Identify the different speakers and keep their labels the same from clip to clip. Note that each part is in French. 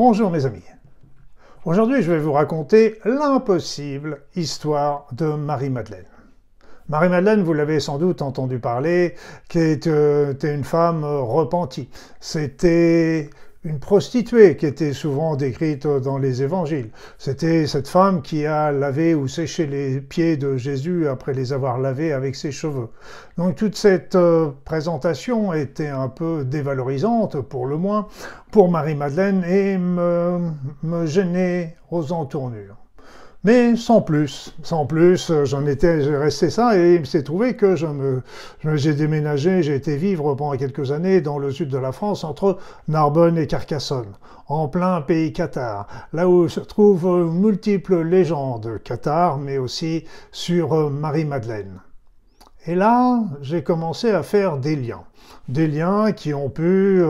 Speaker 1: Bonjour mes amis. Aujourd'hui, je vais vous raconter l'impossible histoire de Marie-Madeleine. Marie-Madeleine, vous l'avez sans doute entendu parler, qui était une femme repentie. C'était une prostituée qui était souvent décrite dans les évangiles. C'était cette femme qui a lavé ou séché les pieds de Jésus après les avoir lavés avec ses cheveux. Donc toute cette présentation était un peu dévalorisante, pour le moins, pour Marie-Madeleine et me gênait aux entournures. Mais sans plus, j'ai resté ça et il s'est trouvé que j'ai déménagé, j'ai été vivre pendant quelques années dans le sud de la France, entre Narbonne et Carcassonne, en plein pays cathare, là où se trouvent multiples légendes cathare, mais aussi sur Marie-Madeleine. Et là, j'ai commencé à faire des liens qui ont pu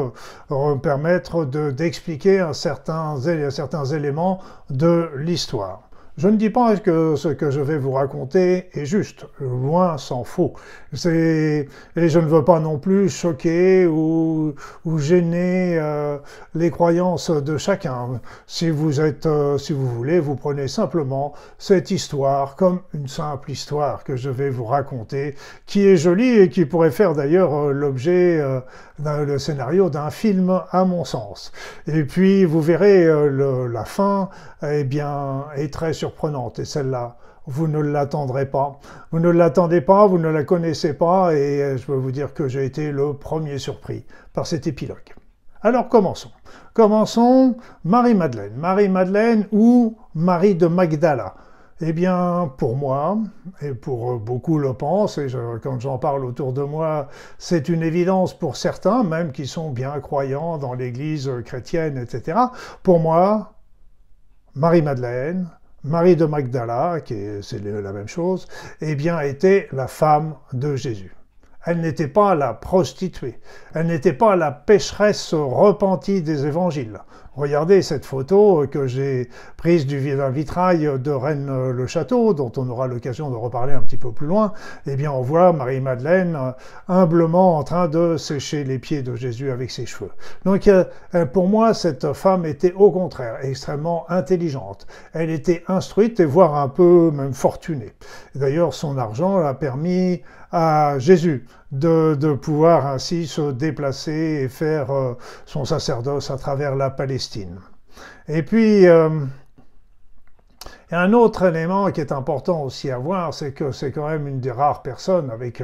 Speaker 1: permettre d'expliquer certains éléments de l'histoire. Je ne dis pas que ce que je vais vous raconter est juste, loin s'en faut. Et je ne veux pas non plus choquer ou gêner les croyances de chacun. Si vous voulez, vous prenez simplement cette histoire comme une simple histoire que je vais vous raconter, qui est jolie et qui pourrait faire d'ailleurs l'objet le scénario d'un film à mon sens. Et puis vous verrez la fin est très surprenante et celle-là vous ne l'attendrez pas. Vous ne l'attendez pas, vous ne la connaissez pas et je peux vous dire que j'ai été le premier surpris par cet épilogue. Alors commençons. Commençons Marie-Madeleine. Marie-Madeleine ou Marie de Magdala. Eh bien, pour moi, et pour beaucoup le pensent, et quand j'en parle autour de moi, c'est une évidence pour certains, même qui sont bien croyants dans l'église chrétienne, etc. Pour moi, Marie-Madeleine, Marie de Magdala, c'est la même chose, eh bien, était la femme de Jésus. Elle n'était pas la prostituée, elle n'était pas la pécheresse repentie des évangiles. Regardez cette photo que j'ai prise d'un vitrail de Rennes-le-Château, dont on aura l'occasion de reparler un petit peu plus loin. Eh bien, on voit Marie-Madeleine humblement en train de sécher les pieds de Jésus avec ses cheveux. Donc, pour moi, cette femme était au contraire extrêmement intelligente. Elle était instruite et voire un peu même fortunée. D'ailleurs, son argent a permis à Jésus de pouvoir ainsi se déplacer et faire son sacerdoce à travers la Palestine. Et puis, il y a un autre élément qui est important aussi à voir, c'est que c'est quand même une des rares personnes avec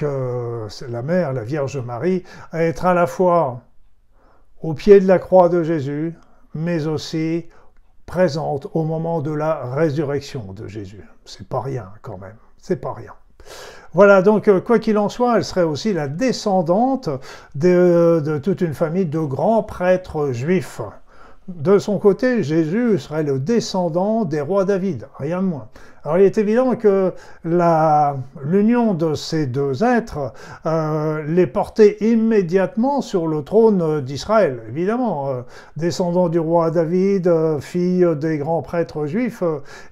Speaker 1: la mère, la Vierge Marie, à être à la fois au pied de la croix de Jésus, mais aussi présente au moment de la résurrection de Jésus. C'est pas rien quand même, c'est pas rien. Voilà, donc quoi qu'il en soit, elle serait aussi la descendante de toute une famille de grands prêtres juifs. De son côté, Jésus serait le descendant des rois David, rien de moins. Alors il est évident que l'union de ces deux êtres les portait immédiatement sur le trône d'Israël. Évidemment, descendant du roi David, fille des grands prêtres juifs,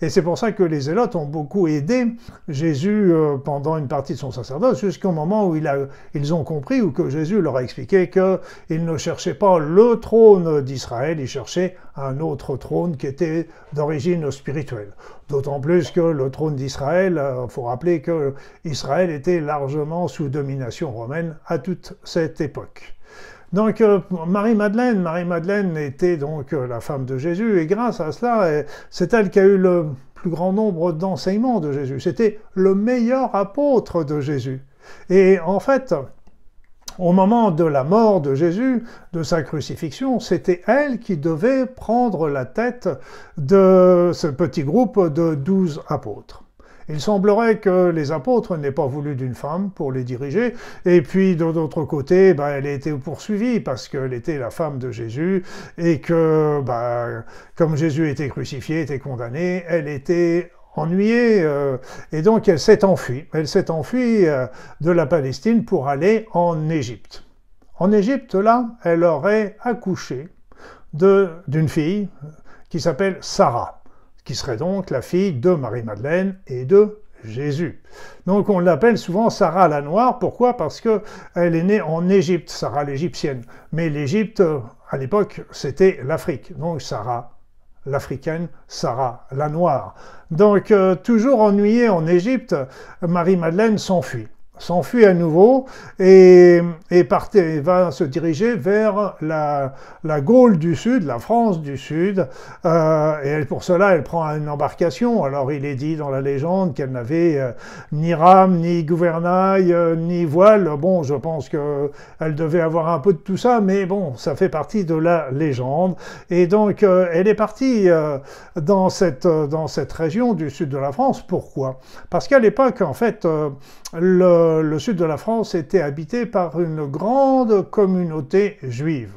Speaker 1: et c'est pour ça que les zélotes ont beaucoup aidé Jésus pendant une partie de son sacerdoce, jusqu'au moment où ils ont compris, ou que Jésus leur a expliqué qu'il ne cherchait pas le trône d'Israël, il cherchait un autre trône qui était d'origine spirituelle. D'autant plus que le trône d'Israël, il faut rappeler que Israël était largement sous domination romaine à toute cette époque. Donc Marie-Madeleine était donc la femme de Jésus et grâce à cela, c'est elle qui a eu le plus grand nombre d'enseignements de Jésus. C'était le meilleur apôtre de Jésus. Et en fait, au moment de la mort de Jésus, de sa crucifixion, c'était elle qui devait prendre la tête de ce petit groupe de 12 apôtres. Il semblerait que les apôtres n'aient pas voulu d'une femme pour les diriger, et puis de l'autre côté, elle a été poursuivie parce qu'elle était la femme de Jésus, et que, comme Jésus était crucifié, était condamné, elle était ennuyée, et donc elle s'est enfuie. Elle s'est enfuie de la Palestine pour aller en Égypte. En Égypte, là, elle aurait accouché d'une fille qui s'appelle Sarah, qui serait donc la fille de Marie-Madeleine et de Jésus. Donc on l'appelle souvent Sarah la Noire. Pourquoi? Parce qu'elle est née en Égypte, Sarah l'égyptienne. Mais l'Égypte à l'époque, c'était l'Afrique. Donc Sarah, l'Africaine, Sarah, la Noire. Donc, toujours ennuyée en Égypte, Marie-Madeleine s'enfuit à nouveau et va se diriger vers la Gaule du Sud, la France du Sud, et pour cela elle prend une embarcation. Alors il est dit dans la légende qu'elle n'avait ni rame, ni gouvernail, ni voile. Bon, je pense qu'elle devait avoir un peu de tout ça, mais bon, ça fait partie de la légende. Et donc elle est partie dans cette région du sud de la France. Pourquoi? Parce qu'à l'époque, en fait, le sud de la France était habité par une grande communauté juive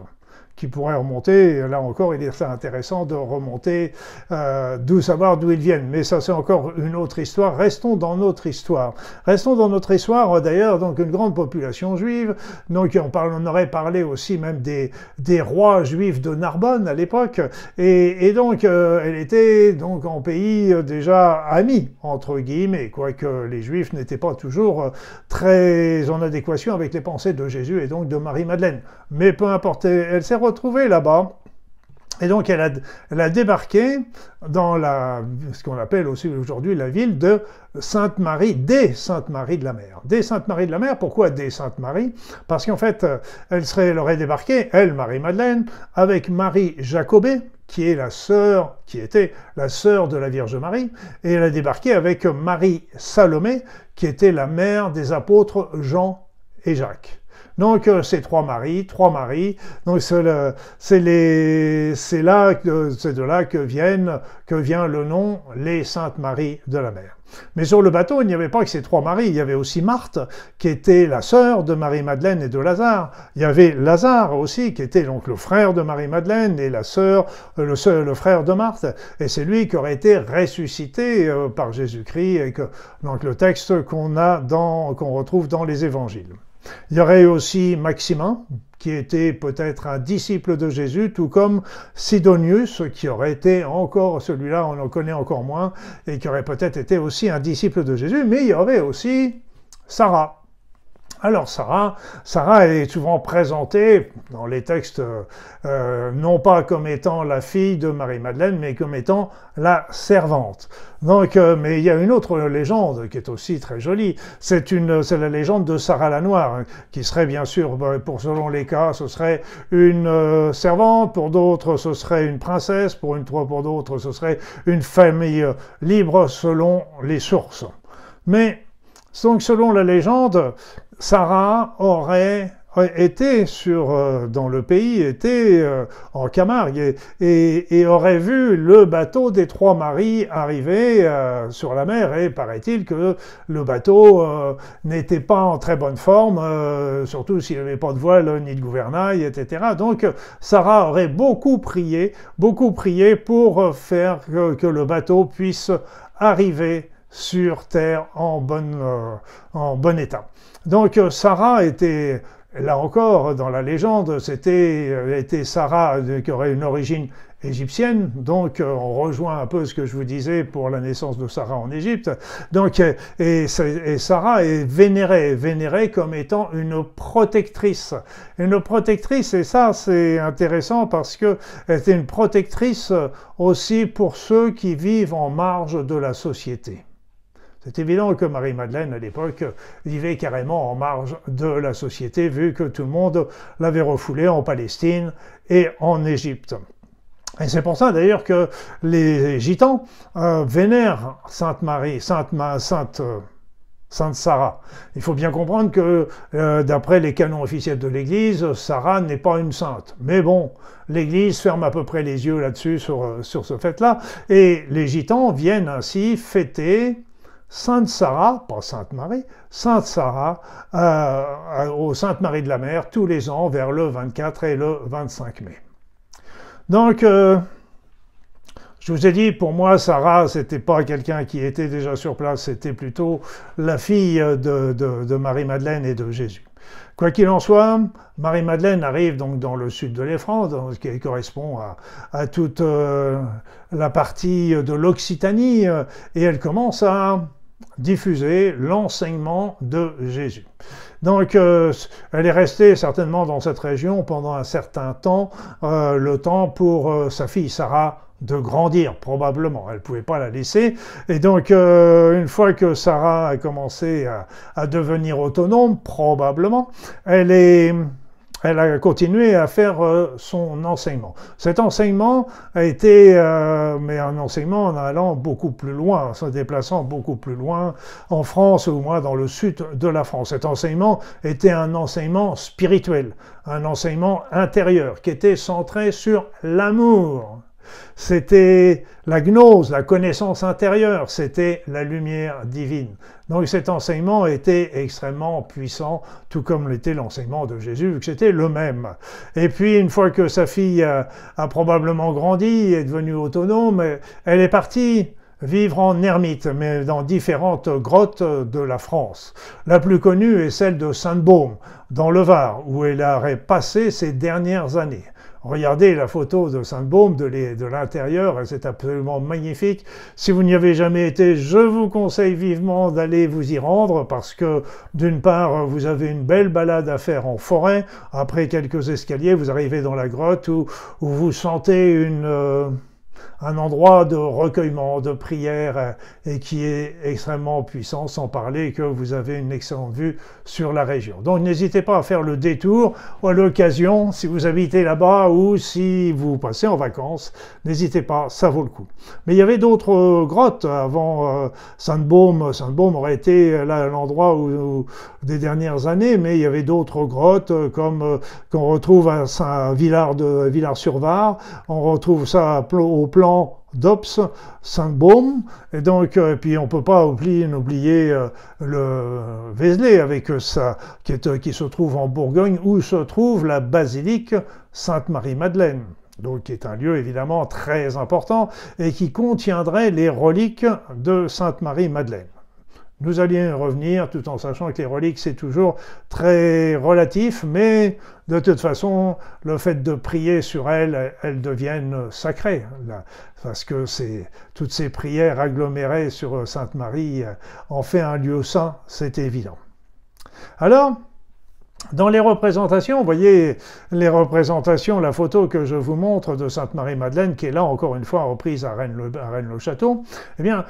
Speaker 1: qui pourrait remonter, là encore il est intéressant de remonter, savoir d'où ils viennent, mais ça c'est encore une autre histoire. Restons dans notre histoire. Restons dans notre histoire, d'ailleurs, donc une grande population juive, donc on aurait parlé aussi même des rois juifs de Narbonne à l'époque, et donc elle était donc en pays déjà ami, entre guillemets, quoique les juifs n'étaient pas toujours très en adéquation avec les pensées de Jésus et donc de Marie-Madeleine. Mais peu importe, elle s'est retrouvée là-bas. Et donc elle a débarqué dans ce qu'on appelle aussi aujourd'hui la ville de Sainte-Marie, des Saintes-Maries de la Mer. Des Saintes-Maries de la Mer, pourquoi des Saintes-Maries? Parce qu'en fait, elle aurait débarqué, elle, Marie-Madeleine, avec Marie Jacobée, qui était la sœur de la Vierge Marie, et elle a débarqué avec Marie Salomé, qui était la mère des apôtres Jean et Jacques. Donc c'est trois maris, donc c'est de là que vient le nom les Saintes Maries de la Mer. Mais sur le bateau, il n'y avait pas que ces trois maris, il y avait aussi Marthe, qui était la sœur de Marie-Madeleine et de Lazare. Il y avait Lazare aussi, qui était donc le frère de Marie-Madeleine et le frère de Marthe. Et c'est lui qui aurait été ressuscité par Jésus-Christ, et donc le texte qu'on retrouve dans les évangiles. Il y aurait aussi Maximin, qui était peut-être un disciple de Jésus, tout comme Sidonius, qui aurait été encore, celui-là on en connaît encore moins, et qui aurait peut-être été aussi un disciple de Jésus, mais il y aurait aussi Sarah. Alors Sarah est souvent présentée dans les textes non pas comme étant la fille de Marie-Madeleine, mais comme étant la servante. Donc, mais il y a une autre légende qui est aussi très jolie. C'est la légende de Sarah la Noire, qui serait bien sûr, selon les cas, ce serait une servante, pour d'autres ce serait une princesse, pour d'autres ce serait une famille libre selon les sources. Mais donc selon la légende, Sarah aurait été dans le pays, en Camargue, et aurait vu le bateau des trois maris arriver sur la mer, et paraît-il que le bateau n'était pas en très bonne forme, surtout s'il n'y avait pas de voile ni de gouvernail, etc. Donc Sarah aurait beaucoup prié pour faire que le bateau puisse arriver sur terre en bon état. Donc Sarah était, là encore, dans la légende, était Sarah qui aurait une origine égyptienne, donc on rejoint un peu ce que je vous disais pour la naissance de Sarah en Égypte. Donc, et Sarah est vénérée comme étant une protectrice. Une protectrice, et ça c'est intéressant parce que elle était une protectrice aussi pour ceux qui vivent en marge de la société. C'est évident que Marie-Madeleine, à l'époque, vivait carrément en marge de la société, vu que tout le monde l'avait refoulée en Palestine et en Égypte. Et c'est pour ça d'ailleurs que les Gitans vénèrent Sainte Marie, Sainte Sarah. Il faut bien comprendre que, d'après les canons officiels de l'Église, Sarah n'est pas une sainte. Mais bon, l'Église ferme à peu près les yeux là-dessus, sur ce fait-là, et les Gitans viennent ainsi fêter Sainte Sarah, pas Sainte Marie, Sainte Sarah, aux Saintes Maries de la Mer, tous les ans, vers le 24 et le 25 mai. Donc, je vous ai dit, pour moi, Sarah, c'était pas quelqu'un qui était déjà sur place, c'était plutôt la fille de Marie-Madeleine et de Jésus. Quoi qu'il en soit, Marie-Madeleine arrive donc dans le sud de l'Effrance, ce qui correspond à toute la partie de l'Occitanie, et elle commence à diffuser l'enseignement de Jésus. Donc, elle est restée certainement dans cette région pendant un certain temps, le temps pour sa fille Sarah de grandir, probablement. Elle ne pouvait pas la laisser. Et donc, une fois que Sarah a commencé à devenir autonome, probablement, elle a continué à faire son enseignement. Cet enseignement a été mais un enseignement en allant beaucoup plus loin, en se déplaçant beaucoup plus loin en France, ou au moins dans le sud de la France. Cet enseignement était un enseignement spirituel, un enseignement intérieur qui était centré sur l'amour. C'était la gnose, la connaissance intérieure, c'était la lumière divine. Donc cet enseignement était extrêmement puissant, tout comme l'était l'enseignement de Jésus, vu que c'était le même. Et puis une fois que sa fille a probablement grandi, est devenue autonome, elle est partie vivre en ermite, mais dans différentes grottes de la France. La plus connue est celle de Sainte-Baume, dans le Var, où elle aurait passé ses dernières années. Regardez la photo de Sainte-Baume de l'intérieur, c'est absolument magnifique. Si vous n'y avez jamais été, je vous conseille vivement d'aller vous y rendre parce que d'une part, vous avez une belle balade à faire en forêt. Après quelques escaliers, vous arrivez dans la grotte où vous sentez un endroit de recueillement, de prière et qui est extrêmement puissant, sans parler que vous avez une excellente vue sur la région. Donc n'hésitez pas à faire le détour à l'occasion, si vous habitez là-bas ou si vous passez en vacances, n'hésitez pas, ça vaut le coup. Mais il y avait d'autres grottes avant Sainte-Baume. Sainte-Baume aurait été là l'endroit où des dernières années, mais il y avait d'autres grottes comme qu'on retrouve à Villars-sur-Var, on retrouve ça au plan d'Ops, Sainte-Baume, et donc puis on peut pas oublier le Vézelay avec ça qui se trouve en Bourgogne où se trouve la basilique Sainte-Marie-Madeleine. Donc qui est un lieu évidemment très important et qui contiendrait les reliques de Sainte-Marie-Madeleine. Nous allions y revenir tout en sachant que les reliques c'est toujours très relatif, mais de toute façon, le fait de prier sur elles, elles deviennent sacrées. Parce que toutes ces prières agglomérées sur Sainte Marie en fait un lieu saint, c'est évident. Alors, dans les représentations, vous voyez les représentations, la photo que je vous montre de Sainte-Marie-Madeleine, qui est là encore une fois reprise à Rennes-le-Château, eh bien,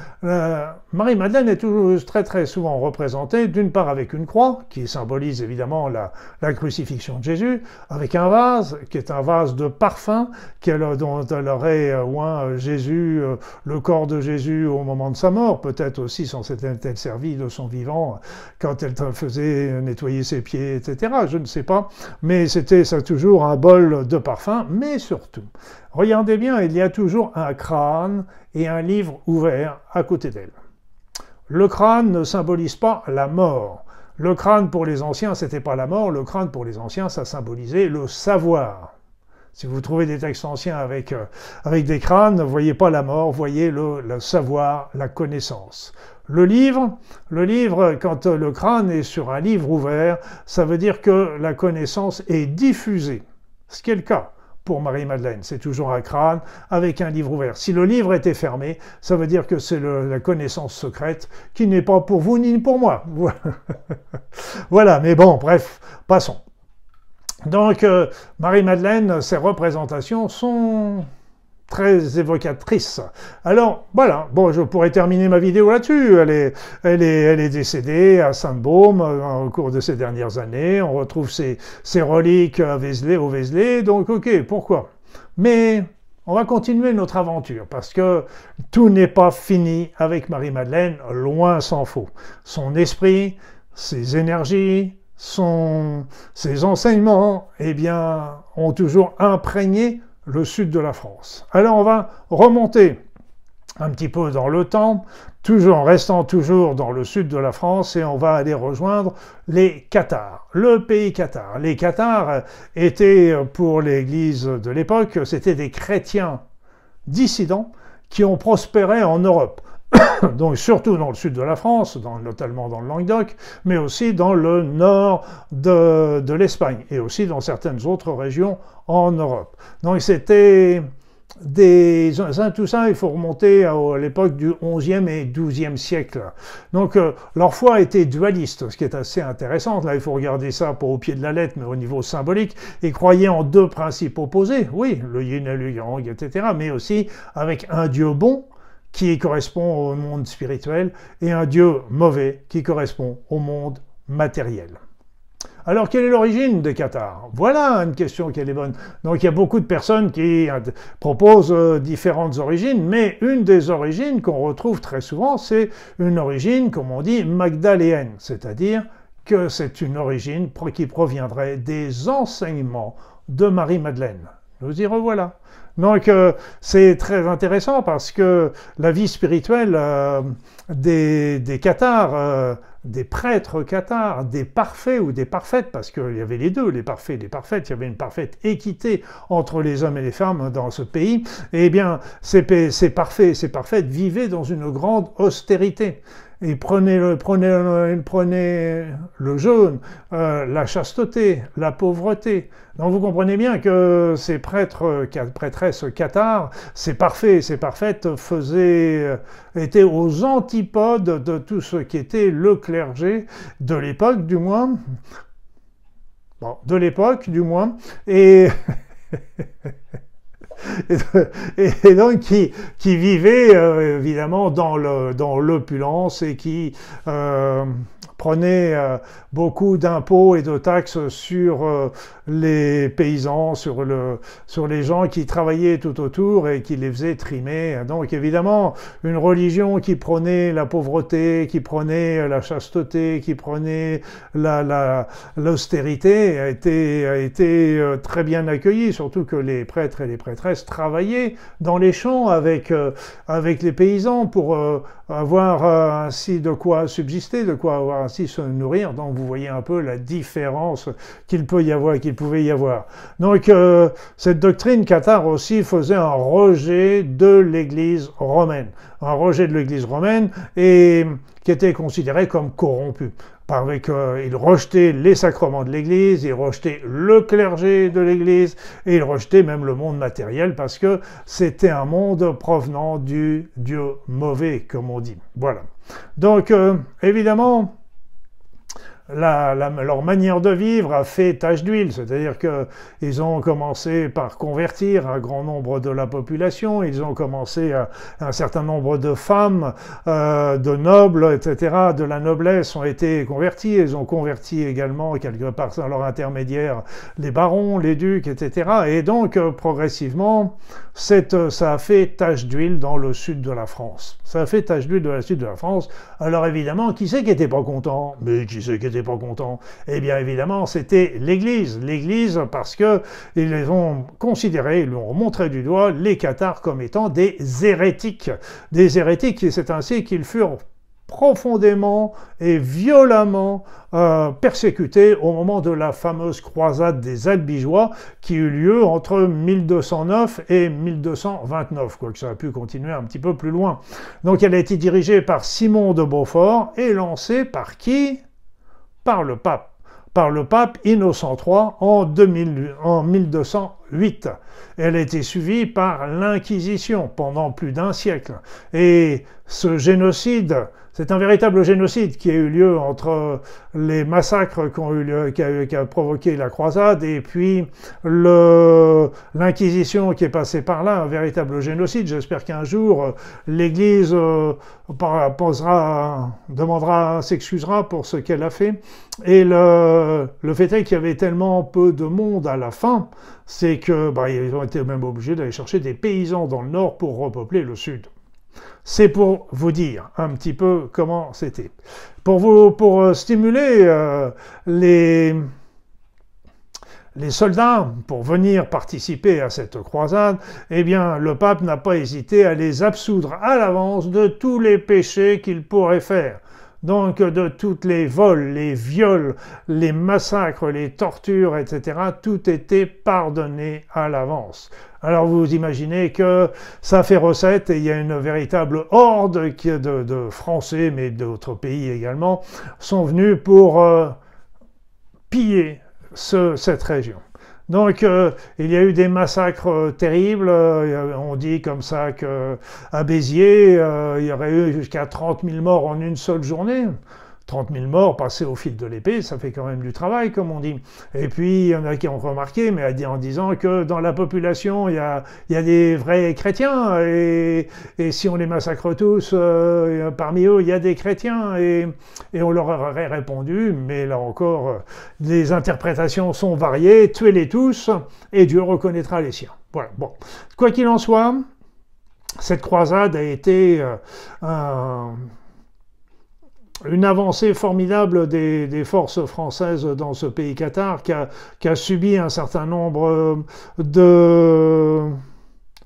Speaker 1: Marie-Madeleine est toujours très souvent représentée, d'une part avec une croix, qui symbolise évidemment la crucifixion de Jésus, avec un vase, qui est un vase de parfum, dont elle aurait oint Jésus, le corps de Jésus au moment de sa mort, peut-être aussi s'en s'était-elle servie de son vivant, quand elle faisait nettoyer ses pieds, etc. Je ne sais pas, mais c'était toujours un bol de parfum, mais surtout, regardez bien, il y a toujours un crâne et un livre ouvert à côté d'elle. Le crâne ne symbolise pas la mort. Le crâne pour les anciens, c'était pas la mort, le crâne pour les anciens, ça symbolisait le savoir. Si vous trouvez des textes anciens avec des crânes, ne voyez pas la mort, voyez le savoir, la connaissance. Le livre, quand le crâne est sur un livre ouvert, ça veut dire que la connaissance est diffusée. Ce qui est le cas pour Marie-Madeleine. C'est toujours un crâne avec un livre ouvert. Si le livre était fermé, ça veut dire que c'est la connaissance secrète qui n'est pas pour vous ni pour moi. Voilà, mais bon, bref, passons. Donc, Marie-Madeleine, ses représentations sont très évocatrices. Alors, voilà, bon, je pourrais terminer ma vidéo là-dessus. Elle est décédée à Sainte-Baume au cours de ces dernières années. On retrouve ses reliques au Vézelay, donc ok, pourquoi? Mais on va continuer notre aventure, parce que tout n'est pas fini avec Marie-Madeleine, loin s'en faut. Son esprit, ses énergies, ses enseignements, eh bien, ont toujours imprégné le sud de la France. Alors on va remonter un petit peu dans le temps, en restant toujours dans le sud de la France, et on va aller rejoindre les Cathares, le pays cathare. Les Cathares étaient, pour l'Église de l'époque, c'était des chrétiens dissidents qui ont prospéré en Europe. Donc surtout dans le sud de la France, notamment dans le Languedoc, mais aussi dans le nord de l'Espagne, et aussi dans certaines autres régions en Europe. Donc c'était tout ça, il faut remonter à l'époque du XIe et XIIe siècle. Donc, leur foi était dualiste, ce qui est assez intéressant. Là, il faut regarder ça pas au pied de la lettre, mais au niveau symbolique. Ils croyaient en deux principes opposés, oui, le yin et le yang, etc., mais aussi avec un Dieu bon, qui correspond au monde spirituel, et un Dieu mauvais, qui correspond au monde matériel. Alors, quelle est l'origine des Cathares? Voilà une question qui est bonne. Donc, il y a beaucoup de personnes qui proposent différentes origines, mais une des origines qu'on retrouve très souvent, c'est une origine, comme on dit, magdaléenne, c'est-à-dire que c'est une origine qui proviendrait des enseignements de Marie-Madeleine. Nous y revoilà. Donc, c'est très intéressant parce que la vie spirituelle des Cathares, des prêtres cathares, des parfaits ou des parfaites, parce qu'il y avait les deux, les parfaits et les parfaites, il y avait une parfaite équité entre les hommes et les femmes dans ce pays, eh bien, ces parfaits et ces parfaites vivaient dans une grande austérité. Ils prenaient le jeûne, la chasteté, la pauvreté. Donc vous comprenez bien que ces prêtresses cathares, ces parfaits et ces parfaites étaient aux antipodes de tout ce qui était le clergé de l'époque du moins. Bon, de l'époque du moins. Et et donc qui vivaient évidemment dans l'opulence et qui prenaient beaucoup d'impôts et de taxes sur les paysans, sur les gens qui travaillaient tout autour et qui les faisaient trimer. Donc évidemment, une religion qui prenait la pauvreté, qui prenait la chasteté, qui prenait l'austérité a été très bien accueillie, surtout que les prêtres et les prêtresses travaillaient dans les champs avec les paysans pour avoir ainsi de quoi subsister, de quoi avoir ainsi se nourrir. Donc vous voyez un peu la différence qu'il pouvait y avoir. Donc cette doctrine cathare aussi faisait un rejet de l'Église romaine. Un rejet de l'Église romaine et qui était considéré comme corrompu. Il rejetait les sacrements de l'Église, il rejetait le clergé de l'Église, et il rejetait même le monde matériel parce que c'était un monde provenant du Dieu mauvais, comme on dit. Voilà. Donc, évidemment, leur manière de vivre a fait tache d'huile, c'est-à-dire qu'ils ont commencé par convertir un grand nombre de la population, ils ont commencé un certain nombre de femmes, de nobles, etc., de la noblesse ont été convertis, ils ont converti également, quelque part dans leur intermédiaire, les barons, les ducs, etc., et donc progressivement, ça a fait tache d'huile dans le sud de la France. Ça a fait tache d'huile dans le sud de la France. Alors évidemment, qui c'est qui n'était pas content? Mais qui c'est qui n'était pas content? Eh bien évidemment, c'était l'Église. L'Église parce que ils les ont considérés, ils leur ont montré du doigt les Cathares comme étant des hérétiques. Des hérétiques, et c'est ainsi qu'ils furent profondément et violemment persécutés au moment de la fameuse croisade des Albigeois qui eut lieu entre 1209 et 1229, quoique ça a pu continuer un petit peu plus loin. Donc elle a été dirigée par Simon de Beaufort et lancée par qui? Par le pape. Par le pape Innocent III en 1208. Elle a été suivie par l'Inquisition pendant plus d'un siècle. Et ce génocide, c'est un véritable génocide qui a eu lieu entre les massacres qu'a provoqué la croisade et puis l'Inquisition qui est passée par là, un véritable génocide. J'espère qu'un jour l'Église s'excusera pour ce qu'elle a fait. Et le fait est qu'il y avait tellement peu de monde à la fin, c'est que ils ont été même obligés d'aller chercher des paysans dans le nord pour repeupler le sud. C'est pour vous dire un petit peu comment c'était. Pour stimuler les soldats pour venir participer à cette croisade, eh bien, le pape n'a pas hésité à les absoudre à l'avance de tous les péchés qu'ils pourraient faire. Donc de tous les vols, les viols, les massacres, les tortures, etc., tout était pardonné à l'avance. Alors vous imaginez que ça fait recette et il y a une véritable horde de Français, mais d'autres pays également, sont venus pour piller cette région. Donc, il y a eu des massacres terribles. On dit comme ça qu'à Béziers, il y aurait eu jusqu'à 30 000 morts en une seule journée. 30 000 morts passés au fil de l'épée, ça fait quand même du travail, comme on dit. Et puis, il y en a qui ont remarqué, mais en disant que dans la population, il y a des vrais chrétiens, et si on les massacre tous, parmi eux, il y a des chrétiens, et on leur aurait répondu, mais là encore, les interprétations sont variées, tuez-les tous, et Dieu reconnaîtra les siens. Voilà, bon. Quoi qu'il en soit, cette croisade a été une avancée formidable des forces françaises dans ce pays cathare qui a subi un certain nombre de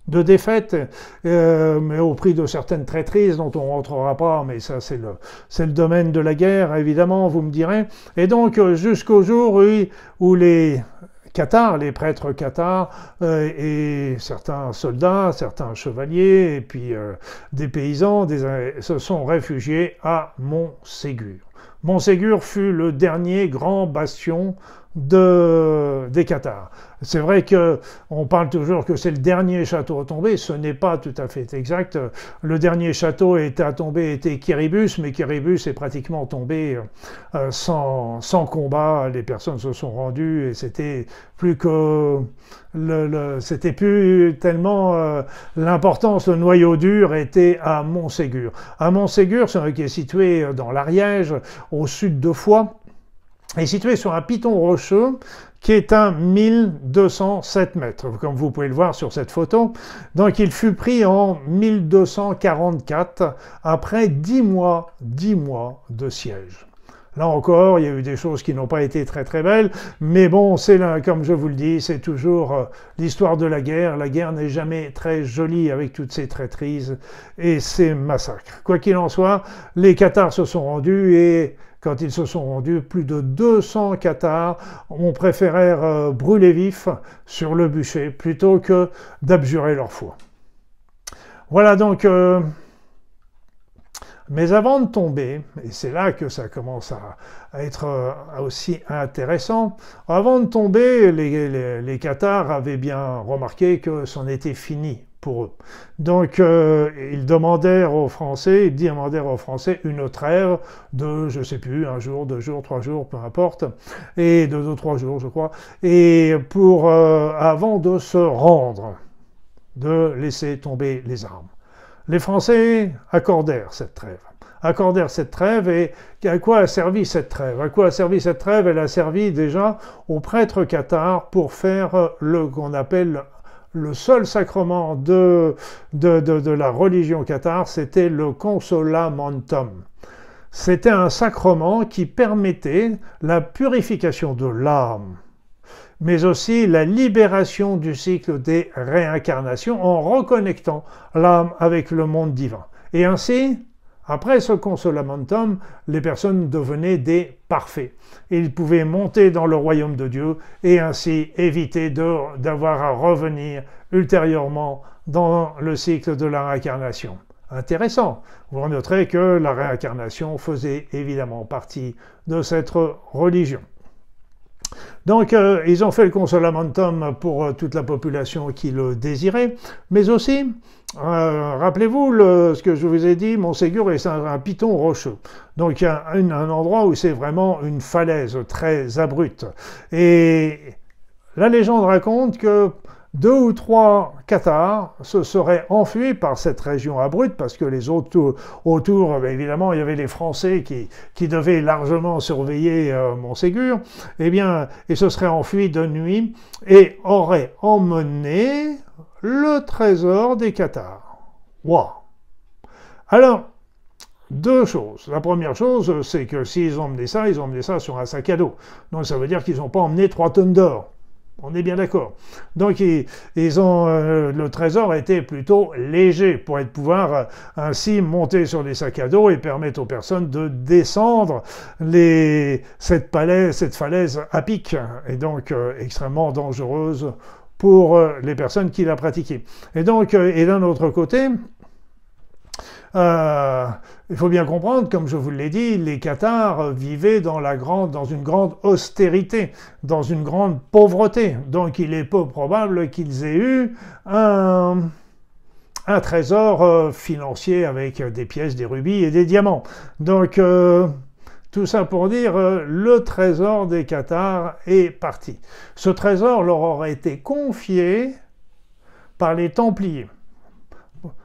Speaker 1: défaites, mais au prix de certaines traîtrises dont on ne rentrera pas, mais ça c'est le domaine de la guerre, évidemment, vous me direz. Et donc jusqu'au jour où les cathares, les prêtres cathares et certains soldats, certains chevaliers et puis des paysans se sont réfugiés à Montségur. Montségur fut le dernier grand bastion des cathares. C'est vrai qu'on parle toujours que c'est le dernier château à tomber, ce n'est pas tout à fait exact. Le dernier château à tomber était Quiribus, mais Quiribus est pratiquement tombé sans combat. Les personnes se sont rendues et c'était plus que c'était plus tellement l'importance, le noyau dur était à Montségur. À Montségur, qui est situé dans l'Ariège, au sud de Foix, est situé sur un piton rocheux qui est à 1207 mètres, comme vous pouvez le voir sur cette photo. Donc il fut pris en 1244, après 10 mois de siège. Là encore, il y a eu des choses qui n'ont pas été très très belles, mais bon, c'est là, comme je vous le dis, c'est toujours l'histoire de la guerre. La guerre n'est jamais très jolie avec toutes ces traîtrises et ces massacres. Quoi qu'il en soit, les cathares se sont rendus et quand ils se sont rendus, plus de 200 cathares ont préféré brûler vifs sur le bûcher plutôt que d'abjurer leur foi. Voilà donc... Mais avant de tomber, et c'est là que ça commence à être aussi intéressant, avant de tomber, les cathares avaient bien remarqué que c'en était fini pour eux. Donc ils demandèrent aux Français une trêve de, je sais plus, 1 jour, 2 jours, 3 jours, peu importe, et de 2-3 jours, je crois, et avant de se rendre, de laisser tomber les armes. Les Français accordèrent cette trêve. Et à quoi a servi cette trêve? À quoi a servi cette trêve? Elle a servi déjà aux prêtres cathares pour faire qu'on appelle le seul sacrement de la religion cathare, c'était le consolamentum. C'était un sacrement qui permettait la purification de l'âme, mais aussi la libération du cycle des réincarnations en reconnectant l'âme avec le monde divin. Et ainsi, après ce consolamentum, les personnes devenaient des parfaits. Ils pouvaient monter dans le royaume de Dieu et ainsi éviter d'avoir à revenir ultérieurement dans le cycle de la réincarnation. Intéressant. Vous noterez que la réincarnation faisait évidemment partie de cette religion. Donc, ils ont fait le consolamentum pour toute la population qui le désirait, mais aussi, rappelez-vous ce que je vous ai dit, Montségur est un piton rocheux. Donc, il y a un endroit où c'est vraiment une falaise très abrupte. Et la légende raconte que 2 ou 3 cathares se seraient enfuis par cette région abrupte parce que les autres autour, évidemment, il y avait les Français qui devaient largement surveiller Montségur, eh bien, ils se seraient enfuis de nuit et auraient emmené le trésor des cathares. Waouh! Alors, 2 choses. La première chose, c'est que s'ils ont emmené ça, ils ont emmené ça sur un sac à dos. Donc ça veut dire qu'ils n'ont pas emmené 3 tonnes d'or. On est bien d'accord. Donc le trésor était plutôt léger pour pouvoir ainsi monter sur des sacs à dos et permettre aux personnes de descendre cette falaise à pic, et donc extrêmement dangereuse pour les personnes qui la pratiquaient. Et donc, et d'un autre côté, Il faut bien comprendre, comme je vous l'ai dit, les Cathares vivaient dans une grande austérité, dans une grande pauvreté. Donc il est peu probable qu'ils aient eu un trésor financier avec des pièces, des rubis et des diamants. Donc tout ça pour dire, le trésor des Cathares est parti. Ce trésor leur aurait été confié par les Templiers.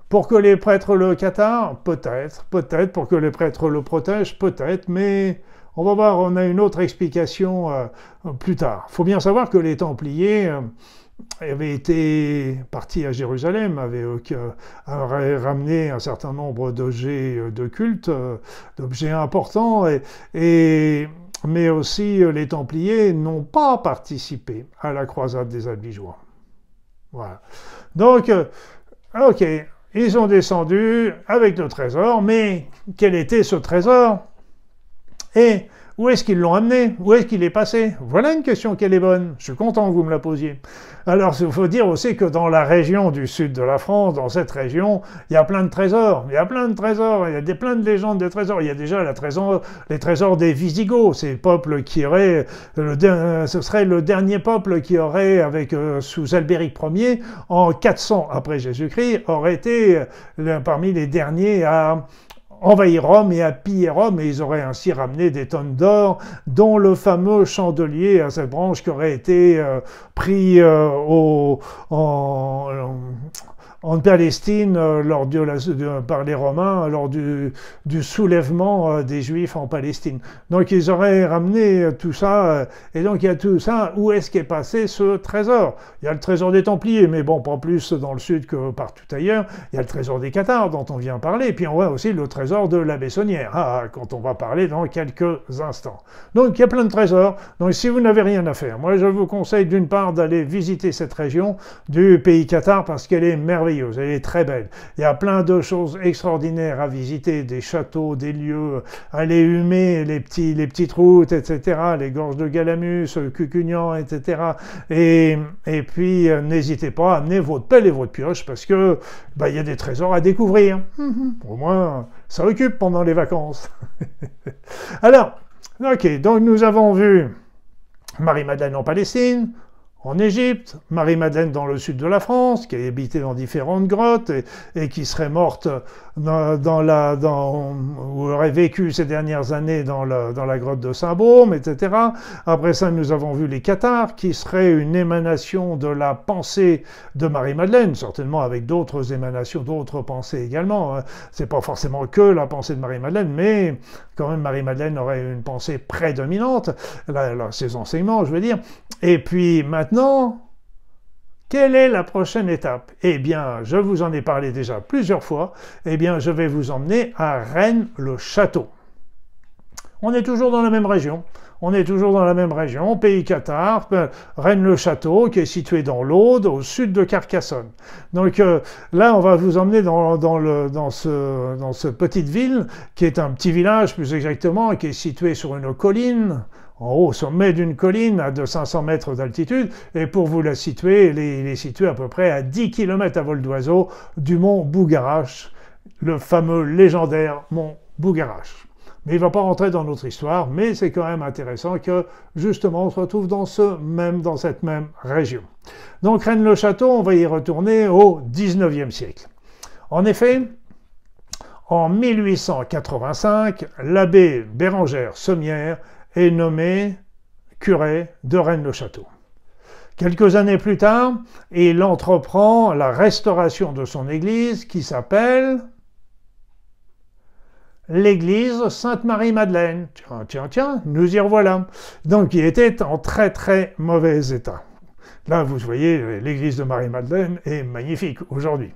Speaker 1: Pour que les prêtres le catharent, peut-être, pour que les prêtres le protègent, peut-être, mais on va voir, on a une autre explication plus tard. Il faut bien savoir que les Templiers avaient été partis à Jérusalem, avaient ramené un certain nombre d'objets de culte, d'objets importants, mais aussi les Templiers n'ont pas participé à la croisade des Albigeois. Voilà. Donc, ok. Ils ont descendu avec le trésor, mais quel était ce trésor? Et où est-ce qu'ils l'ont amené? Où est-ce qu'il est passé? Voilà une question qui est bonne. Je suis content que vous me la posiez. Alors, il faut dire aussi que dans la région du sud de la France, dans cette région, il y a plein de trésors. Il y a plein de trésors. Il y a plein de légendes de trésors. Il y a déjà les trésors des Visigoths, ces peuples qui auraient, ce serait le dernier peuple qui aurait, sous Albéric Ier, en 400 après Jésus-Christ, aurait été parmi les derniers à envahir Rome et à piller Rome, et ils auraient ainsi ramené des tonnes d'or, dont le fameux chandelier à cette branche qui aurait été pris en Palestine par les Romains lors du soulèvement des Juifs en Palestine. Donc ils auraient ramené tout ça, et donc il y a tout ça. Où est-ce qu'est passé ce trésor? Il y a le trésor des Templiers, mais bon, pas plus dans le sud que partout ailleurs. Il y a le trésor des Cathares dont on vient parler, et puis on voit aussi le trésor de la Bessonnière, quand on va parler dans quelques instants. Donc il y a plein de trésors. Donc si vous n'avez rien à faire, moi je vous conseille d'une part d'aller visiter cette région du pays cathare parce qu'elle est merveilleuse. Elle est très belle. Il y a plein de choses extraordinaires à visiter, des châteaux, des lieux, aller humer les petites routes, etc., les gorges de Galamus, Cucugnan, etc. Et puis, n'hésitez pas à amener votre pelle et votre pioche parce que il y a des trésors à découvrir. Au moins, ça occupe pendant les vacances. Alors, ok, donc nous avons vu Marie-Madeleine en Palestine, en Égypte, Marie-Madeleine dans le sud de la France, qui a habité dans différentes grottes et qui serait morte ou aurait vécu ces dernières années dans la grotte de Saint-Baume, etc. Après ça, nous avons vu les Cathares, qui seraient une émanation de la pensée de Marie-Madeleine, certainement avec d'autres émanations, d'autres pensées également. C'est pas forcément que la pensée de Marie-Madeleine, mais quand même Marie-Madeleine aurait une pensée prédominante, ses enseignements, je veux dire. Et puis maintenant, quelle est la prochaine étape? Eh bien, je vous en ai parlé déjà plusieurs fois. Eh bien, je vais vous emmener à Rennes-le-Château. On est toujours dans la même région. Pays cathare, Rennes-le-Château, qui est situé dans l'Aude, au sud de Carcassonne. Donc là, on va vous emmener dans cette petite ville, qui est un petit village, plus exactement, qui est situé sur une colline, en haut, au sommet d'une colline à 500 mètres d'altitude, et pour vous la situer, il est situé à peu près à 10 km à vol d'oiseau du mont Bougarache, le fameux légendaire mont Bougarache. Mais il ne va pas rentrer dans notre histoire, mais c'est quand même intéressant que, justement, on se retrouve dans cette même région. Donc, Rennes-le-Château, on va y retourner au XIXe siècle. En effet, en 1885, l'abbé Bérengère Sommière est nommé curé de Rennes-le-Château. Quelques années plus tard, il entreprend la restauration de son église qui s'appelle l'église Sainte-Marie-Madeleine. Tiens, nous y revoilà. Donc, il était en très très mauvais état. Là, vous voyez, l'église de Marie-Madeleine est magnifique aujourd'hui.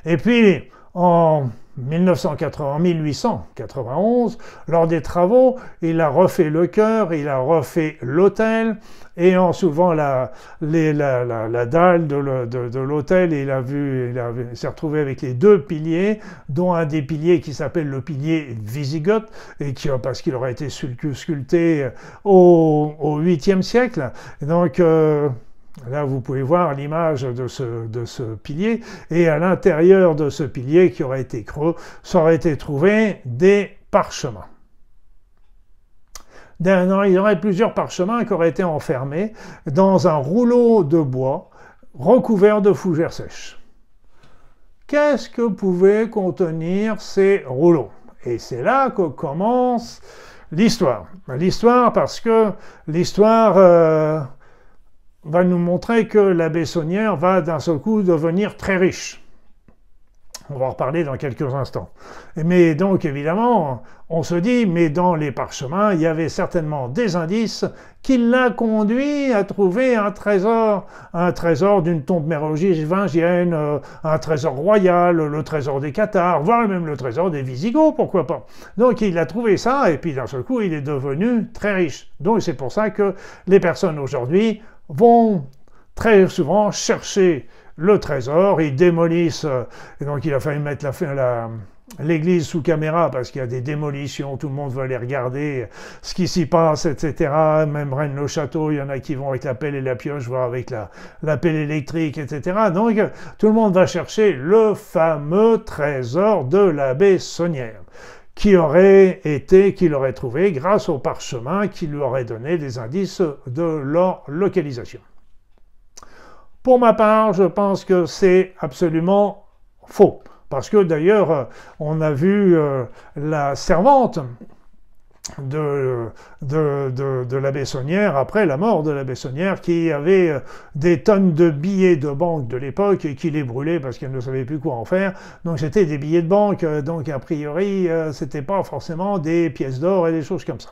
Speaker 1: Et puis, en 1891, lors des travaux, il a refait le chœur, il a refait l'autel, et en soulevant la dalle de l'autel, il s'est retrouvé avec les deux piliers, dont un des piliers qui s'appelle le pilier Wisigoth, et parce qu'il aurait été sculpté au 8e siècle. Et donc, Là, vous pouvez voir l'image de ce pilier, et à l'intérieur de ce pilier qui aurait été creux, ça aurait été trouvé des parchemins. Il y aurait plusieurs parchemins qui auraient été enfermés dans un rouleau de bois recouvert de fougères sèches. Qu'est-ce que pouvaient contenir ces rouleaux? Et c'est là que commence l'histoire. L'histoire parce que l'histoire va nous montrer que l'abbé Saunière va d'un seul coup devenir très riche. On va en reparler dans quelques instants. Mais donc, évidemment, on se dit, mais dans les parchemins, il y avait certainement des indices qui l'a conduit à trouver un trésor d'une tombe mérovingienne, un trésor royal, le trésor des Cathares, voire même le trésor des Visigoths, pourquoi pas. Donc, il a trouvé ça, et puis d'un seul coup, il est devenu très riche. Donc, c'est pour ça que les personnes aujourd'hui vont très souvent chercher le trésor, ils démolissent, et donc il a fallu mettre l'église sous caméra parce qu'il y a des démolitions, tout le monde veut aller regarder ce qui s'y passe, etc. Même Rennes-le-Château, il y en a qui vont avec la pelle et la pioche, voire avec la pelle électrique, etc. Donc tout le monde va chercher le fameux trésor de l'abbé Saunière, qu'il aurait trouvé grâce au parchemin qui lui aurait donné des indices de leur localisation. Pour ma part, je pense que c'est absolument faux. Parce que d'ailleurs, on a vu la servante de l'abbé Saunière, après la mort de l'abbé Saunière, qui avait des tonnes de billets de banque de l'époque et qui les brûlait parce qu'elle ne savait plus quoi en faire. Donc c'était des billets de banque, donc a priori, c'était pas forcément des pièces d'or et des choses comme ça.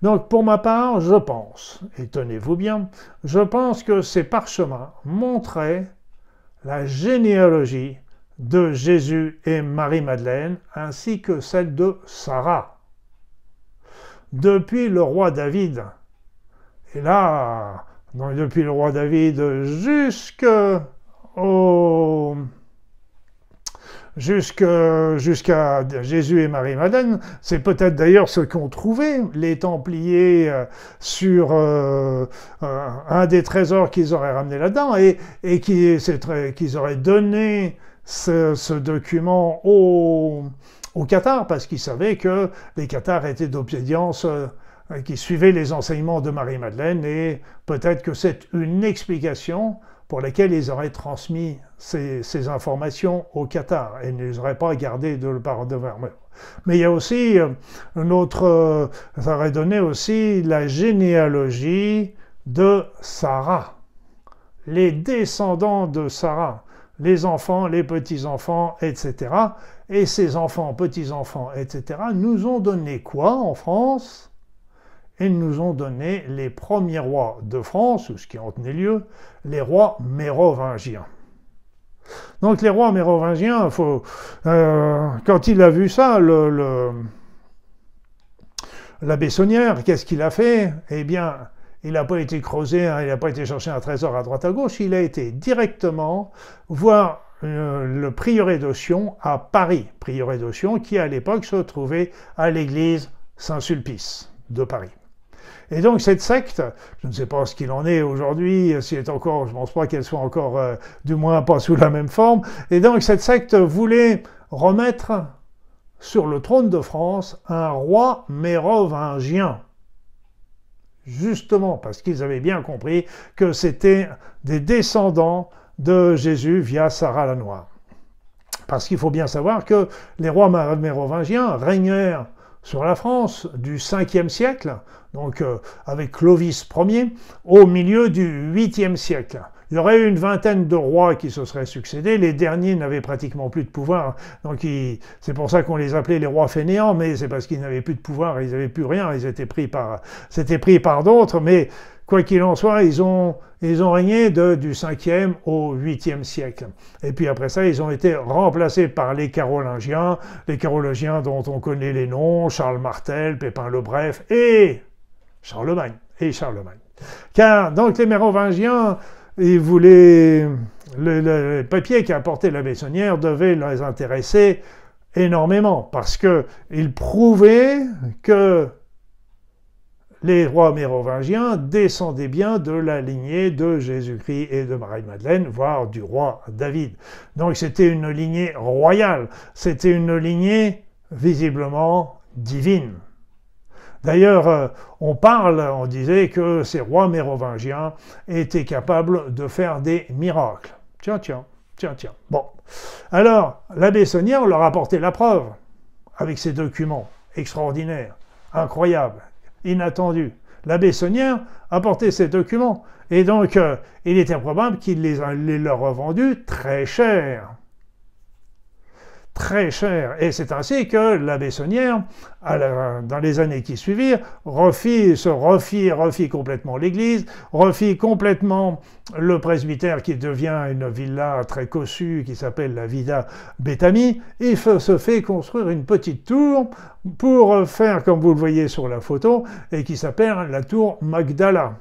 Speaker 1: Donc pour ma part, je pense, et tenez-vous bien, je pense que ces parchemins montraient la généalogie de Jésus et Marie-Madeleine, ainsi que celle de Sarah. Depuis le roi David, et là, donc depuis le roi David jusqu'à Jésus et Marie-Madeleine, c'est peut-être d'ailleurs ce qu'ont trouvé les Templiers sur un des trésors qu'ils auraient ramené là-dedans et qu'ils auraient donné ce document aux Cathares parce qu'ils savaient que les Cathares étaient d'obédience, qui suivaient les enseignements de Marie-Madeleine et peut-être que c'est une explication pour laquelle ils auraient transmis ces informations aux Cathares et ne les auraient pas gardées de part de verre. Mais il y a aussi ça aurait donné aussi la généalogie de Sarah, les descendants de Sarah, les enfants, les petits-enfants, etc. Et ces enfants, petits-enfants, etc. nous ont donné quoi en France? Ils nous ont donné les premiers rois de France, ou ce qui en tenait lieu, les rois mérovingiens. Donc les rois mérovingiens, quand il a vu ça, l'abbé Saunière, qu'est-ce qu'il a fait? Eh bien, il n'a pas été creusé, il n'a pas été chercher un trésor à droite à gauche, il a été directement voir le prieuré d'Aution à Paris, prieuré d'Aution qui à l'époque se trouvait à l'église Saint-Sulpice de Paris. Et donc cette secte, je ne sais pas ce qu'il en est aujourd'hui, si elle est encore, je ne pense pas qu'elle soit encore, du moins pas sous la même forme, et donc cette secte voulait remettre sur le trône de France un roi mérovingien. Justement parce qu'ils avaient bien compris que c'était des descendants de Jésus via Sarah la Noire. Parce qu'il faut bien savoir que les rois mérovingiens régnèrent sur la France du 5e siècle, donc avec Clovis Ier, au milieu du 8e siècle. Il y aurait eu une vingtaine de rois qui se seraient succédés, les derniers n'avaient pratiquement plus de pouvoir, donc c'est pour ça qu'on les appelait les rois fainéants, mais c'est parce qu'ils n'avaient plus de pouvoir, ils n'avaient plus rien, ils étaient pris par d'autres, mais quoi qu'il en soit, ils ont régné du 5e au 8e siècle. Et puis après ça, ils ont été remplacés par les Carolingiens dont on connaît les noms, Charles Martel, Pépin le Bref et Charlemagne. Car donc les Mérovingiens, ils voulaient, le papier qu'a apporté l'abbé Saunière devait les intéresser énormément, parce qu'ils prouvaient que les rois mérovingiens descendaient bien de la lignée de Jésus-Christ et de Marie-Madeleine, voire du roi David. Donc c'était une lignée royale, c'était une lignée visiblement divine. D'ailleurs, on disait que ces rois mérovingiens étaient capables de faire des miracles. Tiens. Bon. Alors, l'abbé Saunière leur a apporté la preuve, avec ces documents extraordinaires, incroyables, inattendus. L'abbé Saunière a apporté ces documents, et donc il était probable qu'il les leur a vendus très cher. Très cher. Et c'est ainsi que l'abbé Saunière, dans les années qui suivirent, refit complètement l'église, refit complètement le presbytère qui devient une villa très cossue qui s'appelle la Villa Betami, et se fait construire une petite tour pour faire, comme vous le voyez sur la photo, et qui s'appelle la tour Magdala.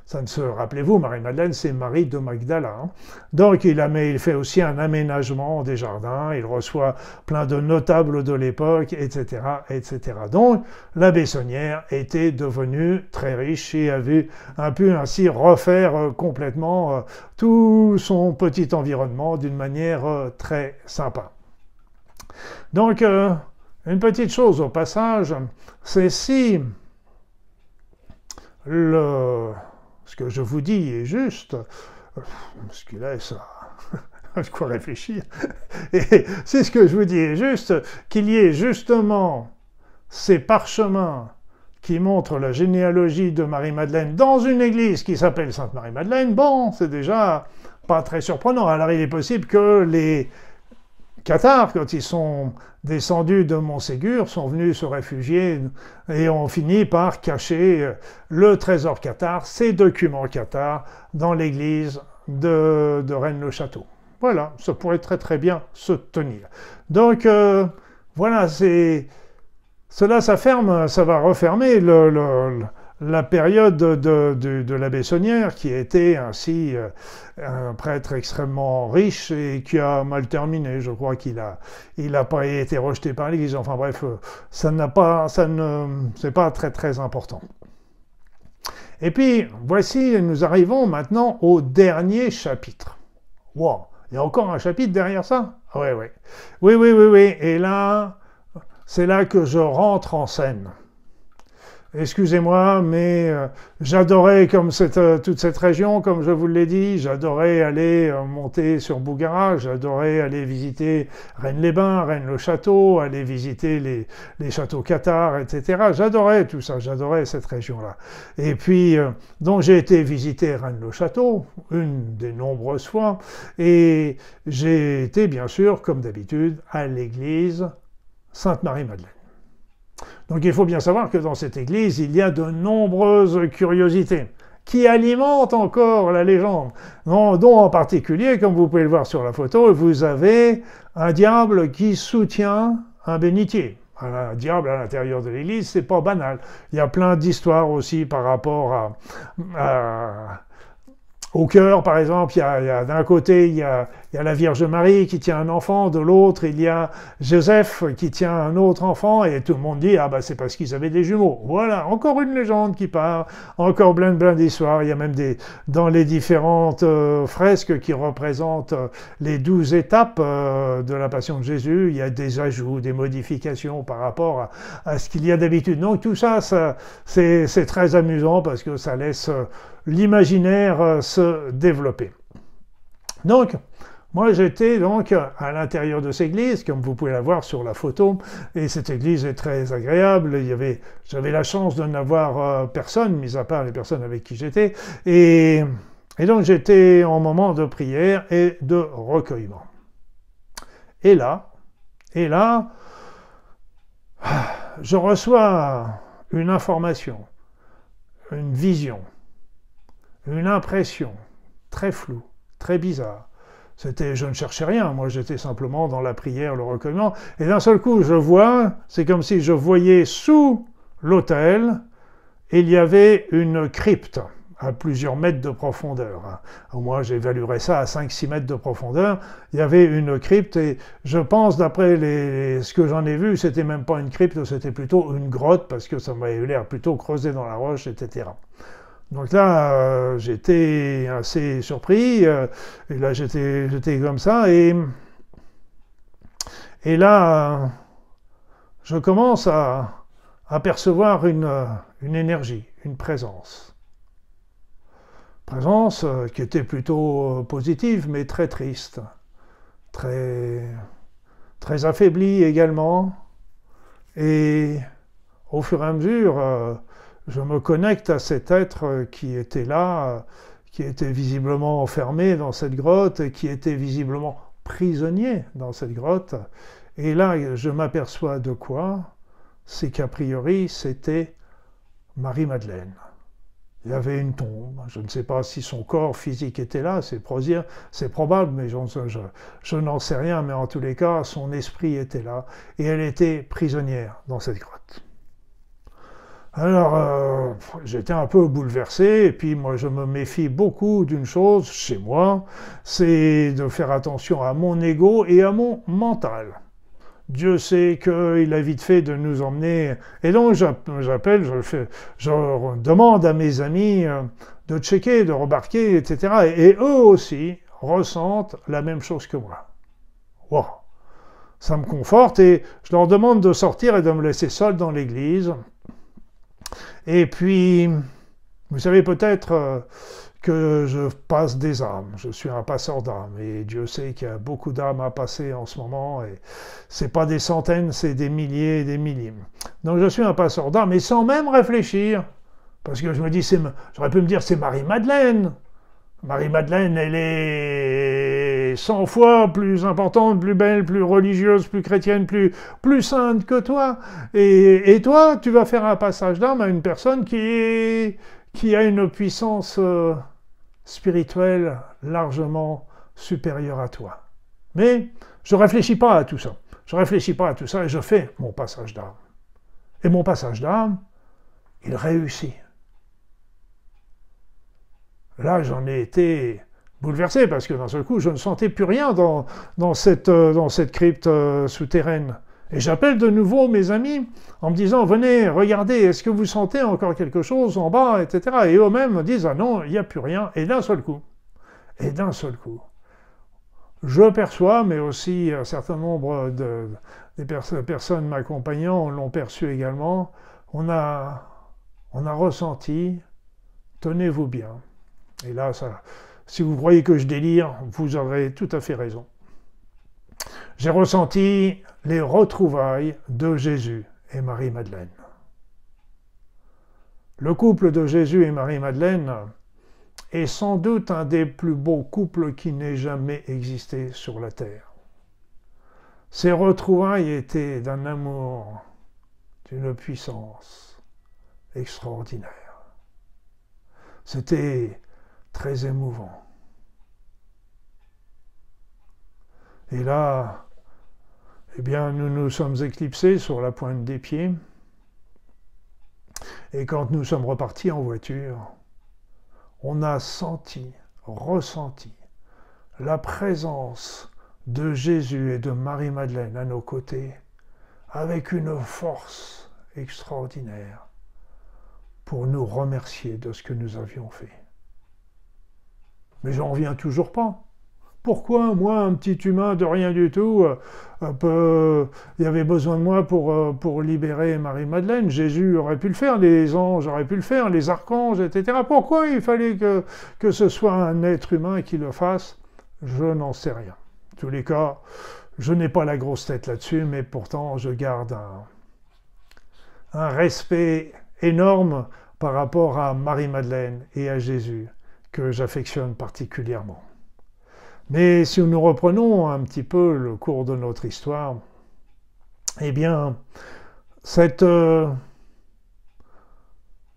Speaker 1: Ça ne se rappelez-vous, Marie-Madeleine, c'est Marie de Magdala. Hein. Donc il fait aussi un aménagement des jardins, il reçoit plein de notables de l'époque, etc., etc. Donc l'abbé Saunière était devenu très riche et avait pu ainsi refaire complètement tout son petit environnement d'une manière très sympa. Donc une petite chose au passage, c'est si ce que je vous dis est juste, parce que là, ça, je crois réfléchir, et c'est ce que je vous dis est juste, qu'il y ait justement ces parchemins qui montrent la généalogie de Marie-Madeleine dans une église qui s'appelle Sainte-Marie-Madeleine, bon, c'est déjà pas très surprenant. Alors il est possible que les Cathares, quand ils sont descendus de Montségur, sont venus se réfugier et ont fini par cacher le trésor cathare, ces documents cathares, dans l'église de Rennes-le-Château. Voilà, ça pourrait très bien se tenir. Donc, voilà, cela, ça va refermer la période de l'abbé Saunière, qui était ainsi un prêtre extrêmement riche et qui a mal terminé. Je crois qu'il a pas été rejeté par l'Église. Enfin bref, c'est pas très important. Et puis, voici, nous arrivons maintenant au dernier chapitre. Wow, il y a encore un chapitre derrière ça? Oui. Et là, c'est là que je rentre en scène. Excusez-moi, mais j'adorais toute cette région, comme je vous l'ai dit, j'adorais aller monter sur Bougara, j'adorais aller visiter Rennes-les-Bains, Rennes-le-Château, aller visiter les châteaux cathares, etc. J'adorais tout ça, j'adorais cette région-là. Et puis, donc j'ai été visiter Rennes-le-Château, une des nombreuses fois, et j'ai été, bien sûr, comme d'habitude, à l'église Sainte-Marie-Madeleine. Donc il faut bien savoir que dans cette église, il y a de nombreuses curiosités qui alimentent encore la légende, dont en particulier, comme vous pouvez le voir sur la photo, vous avez un diable qui soutient un bénitier. Un diable à l'intérieur de l'église, c'est pas banal. Il y a plein d'histoires aussi par rapport au cœur, par exemple, d'un côté, il y a la Vierge Marie qui tient un enfant, de l'autre, il y a Joseph qui tient un autre enfant, et tout le monde dit, ah bah c'est parce qu'ils avaient des jumeaux. Voilà, encore une légende qui part, encore plein d'histoires. Il y a même dans les différentes fresques qui représentent les 12 étapes de la Passion de Jésus, il y a des ajouts, des modifications par rapport à ce qu'il y a d'habitude. Donc tout ça c'est très amusant parce que ça laisse l'imaginaire se développer. Donc, moi j'étais donc à l'intérieur de cette église, comme vous pouvez la voir sur la photo, et cette église est très agréable. J'avais la chance de n'avoir personne, mis à part les personnes avec qui j'étais, et donc j'étais en moment de prière et de recueillement. Et là, je reçois une information, une vision, une impression très floue, très bizarre. Je ne cherchais rien, moi j'étais simplement dans la prière, le recueillement, et d'un seul coup je vois, c'est comme si je voyais sous l'autel, il y avait une crypte à plusieurs mètres de profondeur. Au moins, j'évaluerais ça à 5-6 mètres de profondeur. Il y avait une crypte et je pense, d'après ce que j'en ai vu, c'était même pas une crypte, c'était plutôt une grotte parce que ça m'avait l'air plutôt creusé dans la roche, etc. Donc là, j'étais assez surpris. Et là, j'étais comme ça. Et là, je commence à percevoir une énergie, une présence. Présence qui était plutôt positive, mais très triste, très affaiblie également. Et au fur et à mesure, je me connecte à cet être qui était là, qui était visiblement enfermé dans cette grotte, et qui était visiblement prisonnier dans cette grotte. Et là, je m'aperçois de quoi? C'est qu'a priori, c'était Marie-Madeleine. Il y avait une tombe, je ne sais pas si son corps physique était là, c'est probable, mais je n'en sais rien, mais en tous les cas, son esprit était là, et elle était prisonnière dans cette grotte. Alors, j'étais un peu bouleversé, et puis moi je me méfie beaucoup d'une chose chez moi, c'est de faire attention à mon ego et à mon mental. Dieu sait qu'il a vite fait de nous emmener. Et donc j'appelle, je demande à mes amis de checker, de remarquer, etc. Et eux aussi ressentent la même chose que moi. Wow. Ça me conforte et je leur demande de sortir et de me laisser seul dans l'église. Et puis, vous savez peut-être que je passe des âmes, je suis un passeur d'âmes, et Dieu sait qu'il y a beaucoup d'âmes à passer en ce moment, et c'est pas des centaines, c'est des milliers et des milliers. Donc je suis un passeur d'âmes, et sans même réfléchir, parce que je me dis, j'aurais pu me dire, c'est Marie-Madeleine. Marie-Madeleine, elle est 100 fois plus importante, plus belle, plus religieuse, plus chrétienne, plus sainte que toi. Et toi, tu vas faire un passage d'âme à une personne qui a une puissance spirituelle largement supérieure à toi. Mais je ne réfléchis pas à tout ça. Je ne réfléchis pas à tout ça et je fais mon passage d'âme. Et mon passage d'âme, il réussit. Là, j'en ai été bouleversé parce que d'un seul coup, je ne sentais plus rien dans cette crypte souterraine. Et j'appelle de nouveau mes amis en me disant, venez, regardez, est-ce que vous sentez encore quelque chose en bas, etc. Et eux-mêmes me disent, ah non, il n'y a plus rien. Et d'un seul coup, je perçois, mais aussi un certain nombre des personnes m'accompagnant l'ont perçu également, on a ressenti, tenez-vous bien. Et là, si vous croyez que je délire, vous aurez tout à fait raison. J'ai ressenti les retrouvailles de Jésus et Marie-Madeleine. Le couple de Jésus et Marie-Madeleine est sans doute un des plus beaux couples qui n'ait jamais existé sur la terre. Ces retrouvailles étaient d'un amour, d'une puissance extraordinaire. C'était très émouvant. Et là, eh bien, nous nous sommes éclipsés sur la pointe des pieds. Et quand nous sommes repartis en voiture, on a ressenti la présence de Jésus et de Marie-Madeleine à nos côtés avec une force extraordinaire pour nous remercier de ce que nous avions fait. Mais j'en reviens toujours pas. Pourquoi, moi, un petit humain de rien du tout, il y avait besoin de moi pour libérer Marie-Madeleine? Jésus aurait pu le faire, les anges auraient pu le faire, les archanges, etc. Pourquoi il fallait que ce soit un être humain qui le fasse? Je n'en sais rien. En tous les cas, je n'ai pas la grosse tête là-dessus, mais pourtant, je garde un respect énorme par rapport à Marie-Madeleine et à Jésus, que j'affectionne particulièrement. Mais si nous reprenons un petit peu le cours de notre histoire, eh bien,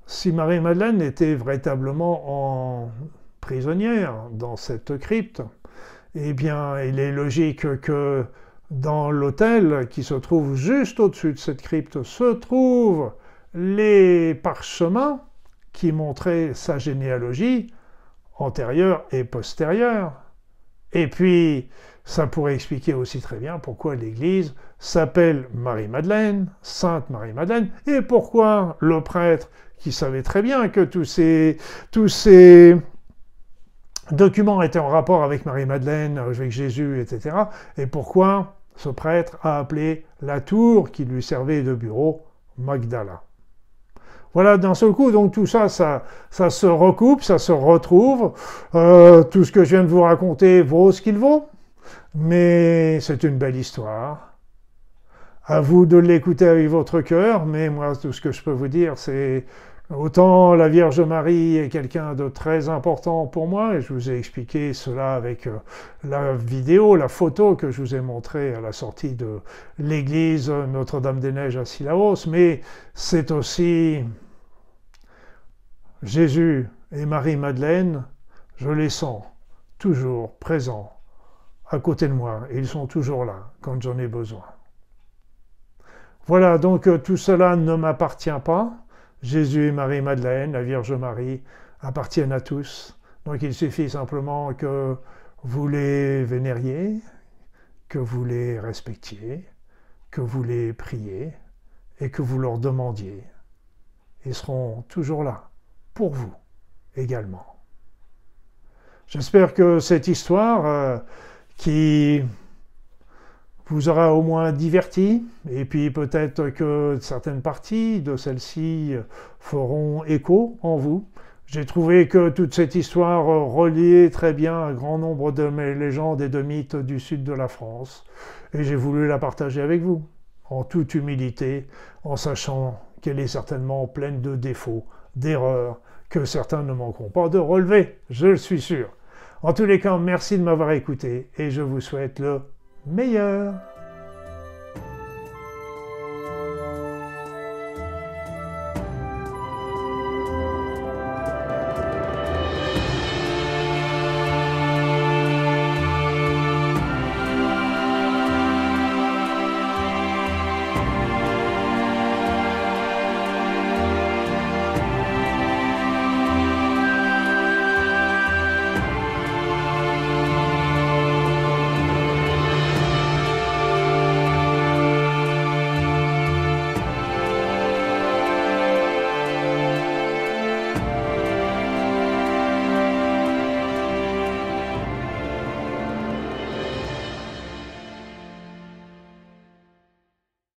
Speaker 1: si Marie-Madeleine était véritablement prisonnière dans cette crypte, eh bien, il est logique que dans l'autel qui se trouve juste au-dessus de cette crypte se trouvent les parchemins qui montrait sa généalogie antérieure et postérieure. Et puis, ça pourrait expliquer aussi très bien pourquoi l'Église s'appelle Marie-Madeleine, Sainte Marie-Madeleine, et pourquoi le prêtre, qui savait très bien que tous ces documents étaient en rapport avec Marie-Madeleine, avec Jésus, etc., et pourquoi ce prêtre a appelé la tour qui lui servait de bureau Magdala. Voilà, d'un seul coup, donc tout ça, ça se recoupe, ça se retrouve. Tout ce que je viens de vous raconter vaut ce qu'il vaut, mais c'est une belle histoire. À vous de l'écouter avec votre cœur, mais moi, tout ce que je peux vous dire, c'est autant la Vierge Marie est quelqu'un de très important pour moi, et je vous ai expliqué cela avec la vidéo, la photo que je vous ai montrée à la sortie de l'église Notre-Dame-des-Neiges à Cilaos, mais c'est aussi Jésus et Marie-Madeleine, je les sens toujours présents à côté de moi, et ils sont toujours là quand j'en ai besoin. Voilà, donc tout cela ne m'appartient pas. Jésus et Marie-Madeleine, la Vierge Marie, appartiennent à tous. Donc il suffit simplement que vous les vénériez, que vous les respectiez, que vous les priez et que vous leur demandiez. Ils seront toujours là, pour vous également. J'espère que cette histoire qui vous aura au moins diverti, et puis peut-être que certaines parties de celle-ci feront écho en vous. J'ai trouvé que toute cette histoire reliait très bien un grand nombre de mes légendes et de mythes du sud de la France, et j'ai voulu la partager avec vous, en toute humilité, en sachant qu'elle est certainement pleine de défauts, d'erreurs, que certains ne manqueront pas de relever, je le suis sûr. En tous les cas, merci de m'avoir écouté, et je vous souhaite le meilleur.